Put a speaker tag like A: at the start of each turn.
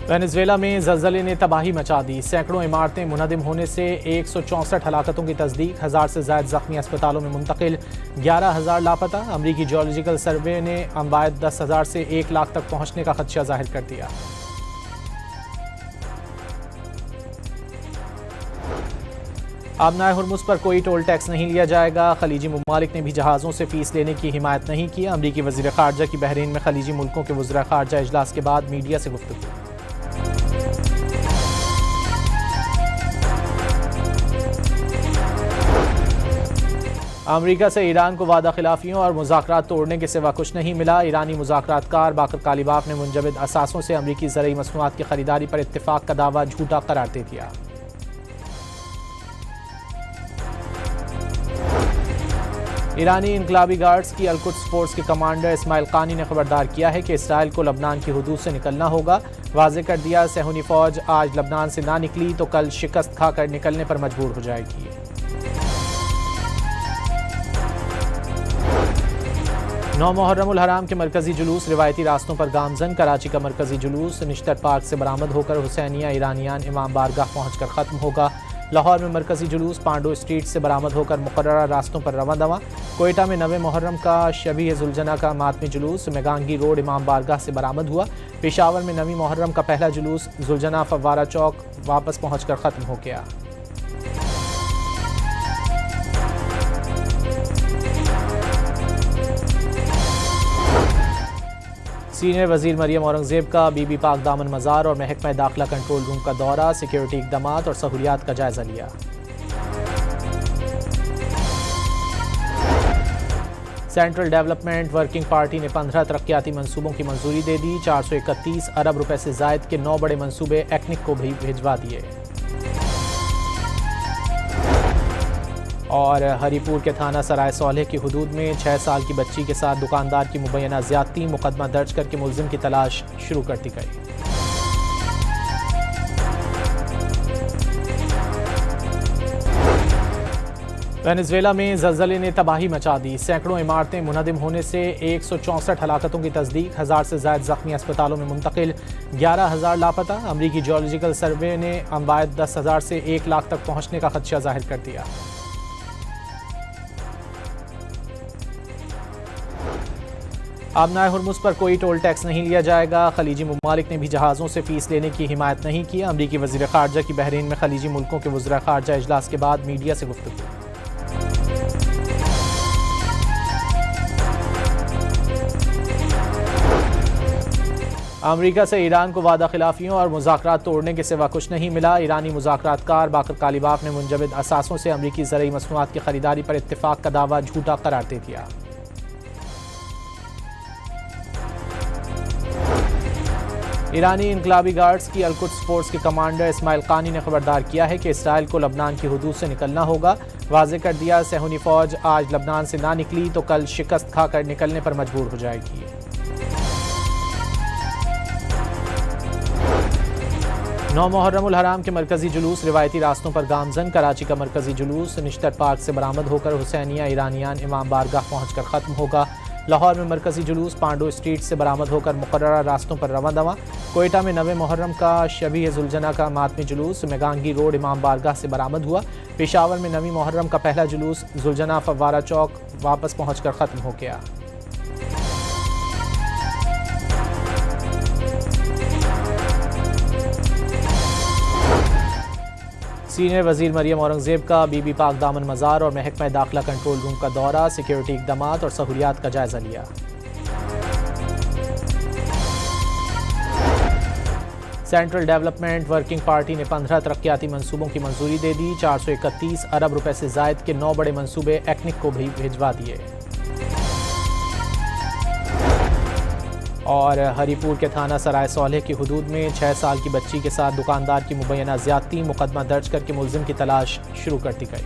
A: Venezuela میں زلزلے نے تباہی مچا دی، سینکڑوں عمارتیں منہدم ہونے سے 164 ہلاکتوں کی تصدیق، 1000 سے زائد زخمی اسپتالوں میں منتقل، 11,000 لاپتہ۔ امریکی جیولوجیکل سروے نے اموات 10,000 سے 1 لاکھ تک پہنچنے کا خدشہ ظاہر کر دیا۔ آبنائے ہرمز پر کوئی ٹول ٹیکس نہیں لیا جائے گا، خلیجی ممالک نے بھی جہازوں سے فیس لینے کی حمایت نہیں کی۔ امریکی وزیر خارجہ کی بحرین میں خلیجی ملکوں کے وزراء خارجہ اجلاس کے بعد میڈیا سے گفتگو۔ امریکہ سے ایران کو وعدہ خلافیوں اور مذاکرات توڑنے کے سوا کچھ نہیں ملا، ایرانی مذاکرات کار باقر کالیباف نے منجمد اثاثوں سے امریکی زرعی مصنوعات کی خریداری پر اتفاق کا دعویٰ جھوٹا قرار دے دیا۔ ایرانی انقلابی گارڈز کی القدس فورس کے کمانڈر اسماعیل قانی نے خبردار کیا ہے کہ اسرائیل کو لبنان کی حدود سے نکلنا ہوگا، واضح کر دیا صہیونی فوج آج لبنان سے نہ نکلی تو کل شکست کھا کر نکلنے پر مجبور ہو جائے گی۔ 9 محرم الحرام کے مرکزی جلوس روایتی راستوں پر گامزن، کراچی کا مرکزی جلوس نشتر پارک سے برآمد ہو کر حسینیہ ایرانیان امام بارگاہ پہنچ کر ختم ہوگا۔ لاہور میں مرکزی جلوس پانڈو اسٹریٹ سے برآمد ہو کر مقررہ راستوں پر رواں دواں۔ کوئٹہ میں 9 محرم کا شبیہ ذوالجناح کا ماتمی جلوس میگانگی روڈ امام بارگاہ سے برآمد ہوا۔ پشاور میں 9 محرم کا پہلا جلوس ذوالجناح فوارہ چوک واپس پہنچ کر ختم ہو گیا۔ سینئر وزیر مریم اورنگزیب کا بی بی پاک دامن مزار اور محکمہ داخلہ کنٹرول روم کا دورہ، سیکیورٹی اقدامات اور سہولیات کا جائزہ لیا۔ سینٹرل ڈیولپمنٹ ورکنگ پارٹی نے 15 ترقیاتی منصوبوں کی منظوری دے دی، 431 ارب روپے سے زائد کے 9 بڑے منصوبے ایکنک کو بھی بھجوا دیے۔ اور ہری پور کے تھانہ سرائے صالح کی حدود میں 6 سال کی بچی کے ساتھ دکاندار کی مبینہ زیادتی، مقدمہ درج کر کے ملزم کی تلاش شروع کر دی گئی۔ وینزویلا میں زلزلے نے تباہی مچا دی، سینکڑوں عمارتیں منہدم ہونے سے 164 ہلاکتوں کی تصدیق، 1000 سے زائد زخمی اسپتالوں میں منتقل، 11,000 لاپتہ۔ امریکی جیولوجیکل سروے نے اموات 10,000 سے 1 لاکھ تک پہنچنے کا خدشہ ظاہر کر دیا۔ آبنائے ہرمز پر کوئی ٹول ٹیکس نہیں لیا جائے گا، خلیجی ممالک نے بھی جہازوں سے فیس لینے کی حمایت نہیں کی۔ امریکی وزیر خارجہ کی بحرین میں خلیجی ملکوں کے وزراء خارجہ اجلاس کے بعد میڈیا سے گفتگو۔ امریکہ سے ایران کو وعدہ خلافیوں اور مذاکرات توڑنے کے سوا کچھ نہیں ملا، ایرانی مذاکرات کار باقر کالیباف نے منجمد اثاثوں سے امریکی زرعی مصنوعات کی خریداری پر اتفاق کا دعویٰ جھوٹا قرار دے دیا۔ ایرانی انقلابی گارڈز کی القدس فورس کے کمانڈر اسماعیل قانی نے خبردار کیا ہے کہ اسرائیل کو لبنان کی حدود سے نکلنا ہوگا، واضح کر دیا صہیونی فوج آج لبنان سے نہ نکلی تو کل شکست کھا کر نکلنے پر مجبور ہو جائے گی۔ نو محرم الحرام کے مرکزی جلوس روایتی راستوں پر گامزن، کراچی کا مرکزی جلوس نشتر پارک سے برآمد ہو کر حسینیہ ایرانیان امام بارگاہ پہنچ کر ختم ہوگا۔ لاہور میں مرکزی جلوس پانڈو اسٹریٹ سے برآمد ہو کر مقررہ راستوں پر رواں دواں۔ کوئٹہ میں 9 محرم کا شبیہ ذوالجناح کا ماتمی جلوس میگانگی روڈ امام بارگاہ سے برآمد ہوا۔ پشاور میں 9 محرم کا پہلا جلوس ذوالجناح فوارہ چوک واپس پہنچ کر ختم ہو گیا۔ سینئر وزیر مریم اورنگزیب کا بی بی پاک دامن مزار اور محکمہ داخلہ کنٹرول روم کا دورہ، سیکیورٹی اقدامات اور سہولیات کا جائزہ لیا۔ سینٹرل ڈیولپمنٹ ورکنگ پارٹی نے 15 ترقیاتی منصوبوں کی منظوری دے دی، 431 ارب روپے سے زائد کے 9 بڑے منصوبے ایکنک کو بھی بھجوا دیے۔ اور ہری پور کے تھانہ سرائے صالح کی حدود میں 6 سال کی بچی کے ساتھ دکاندار کی مبینہ زیادتی، مقدمہ درج کر کے ملزم کی تلاش شروع کر دی گئی۔